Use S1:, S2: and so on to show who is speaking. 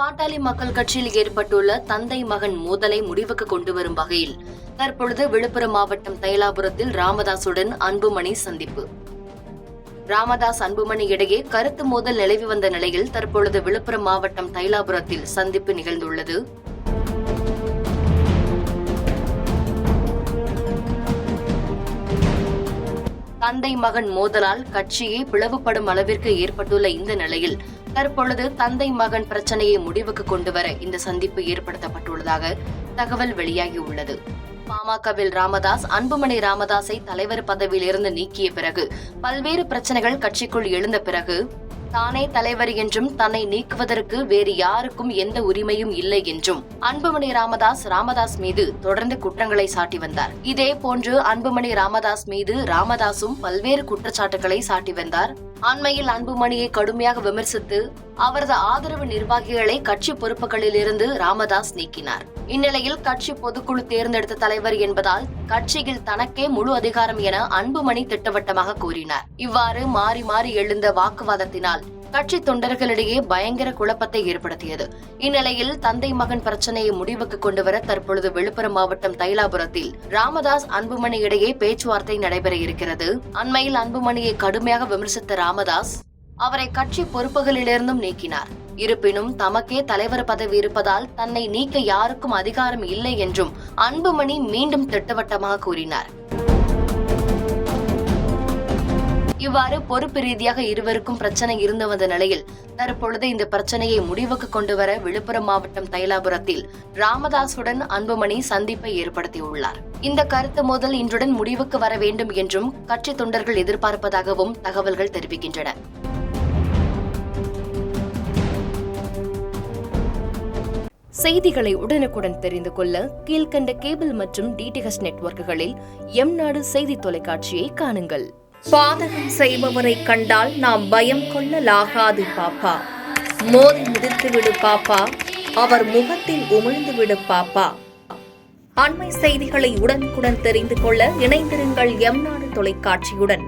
S1: பாட்டாளி மக்கள் கட்சியில் ஏற்பட்டுள்ள தந்தை மகன் மோதலை முடிவுக்கு கொண்டு வரும் வகையில் தற்பொழுது விழுப்புரம் மாவட்டம் தைலாபுரத்தில் ராமதாசுடன் அன்புமணி சந்திப்பு. ராமதாஸ் அன்புமணி இடையே கருத்து மோதல் நிலவி வந்த நிலையில் தற்பொழுது விழுப்புரம் மாவட்டம் தைலாபுரத்தில் சந்திப்பு நிகழ்ந்துள்ளது. தந்தை மகன் மோதலால் கட்சியே பிளவுபடும் அளவிற்கு ஏற்பட்டுள்ள இந்த நிலையில் தற்பொழுது தந்தை மகன் பிரச்சனையை முடிவுக்கு கொண்டுவர இந்த சந்திப்பு ஏற்படுத்தப்பட்டுள்ளதாக தகவல் வெளியாகியுள்ளது. பாமகவில் ராமதாஸ் அன்புமணி ராமதாஸை தலைவர் பதவியில் இருந்து நீக்கிய பிறகு பல்வேறு பிரச்சனைகள் கட்சிக்குள் எழுந்த பிறகு தானே தலைவர் என்றும் தன்னை நீக்குவதற்கு வேறு யாருக்கும் எந்த உரிமையும் இல்லை என்றும் அன்புமணி ராமதாஸ் மீது தொடர்ந்து குற்றங்களை சாட்டி வந்தார். இதே போன்று அன்புமணி ராமதாஸ் மீது ராமதாசும் பல்வேறு குற்றச்சாட்டுகளை சாட்டி வந்தார். அண்மையில் அன்புமணியை கடுமையாக விமர்சித்து அவரது ஆதரவு நிர்வாகிகளை கட்சி பொறுப்புகளில் இருந்து ராமதாஸ் நீக்கினார். இந்நிலையில் கட்சி பொதுக்குழு தேர்ந்தெடுத்த தலைவர் என்பதால் கட்சியில் தனக்கே முழு அதிகாரம் என அன்புமணி திட்டவட்டமாக கூறினார். இவ்வாறு மாறி மாறி எழுந்த வாக்குவாதத்தினால் கட்சி தொண்டர்களிடையே பயங்கர குழப்பத்தை ஏற்படுத்தியது. இந்நிலையில் தந்தை மகன் பிரச்சனையை முடிவுக்கு கொண்டுவர தற்பொழுது விழுப்புரம் மாவட்டம் தைலாபுரத்தில் ராமதாஸ் அன்புமணி இடையே பேச்சுவார்த்தை நடைபெற இருக்கிறது. அண்மையில் அன்புமணியை கடுமையாக விமர்சித்த ராமதாஸ் அவரை கட்சி பொறுப்புகளிலிருந்தும் நீக்கினார். இருப்பினும் தமக்கே தலைவர் பதவி இருப்பதால் தன்னை நீக்க யாருக்கும் அதிகாரம் இல்லை என்றும் அன்புமணி மீண்டும் திட்டவட்டமாக கூறினார். இவ்வாறு பொறுப்பு ரீதியாக இருவருக்கும் பிரச்சனை இருந்து வந்த நிலையில் தற்பொழுது இந்த பிரச்சனையை முடிவுக்கு கொண்டுவர விழுப்புரம் மாவட்டம் தைலாபுரத்தில் ராமதாசுடன் அன்புமணி சந்திப்பை ஏற்படுத்தியுள்ளார். இந்த கருத்து மோதல் இன்றுடன் முடிவுக்கு வர வேண்டும் என்றும் கட்சி தொண்டர்கள் எதிர்பார்ப்பதாகவும் தகவல்கள் தெரிவிக்கின்றன. செய்திகளை உடனுக்குடன் தெரிந்து கொள்ள கீழ்கண்ட கேபிள் மற்றும் டிடிஎச் நெட்வொர்க்குகளில் எம்நாடு செய்தி தொலைக்காட்சியை காணுங்கள்.
S2: பாதகம் செய்பவரை கண்டால் நாம் பயம் கொள்ளலாகாது பாப்பா. மோதி மிதித்து விடு பாப்பா, அவர் முகத்தில் உமிழ்ந்து விடு பாப்பா. அண்மை செய்திகளை உடனுக்குடன் தெரிந்து கொள்ள இணைந்திருங்கள் எம்நாடு தொலைக்காட்சியுடன்.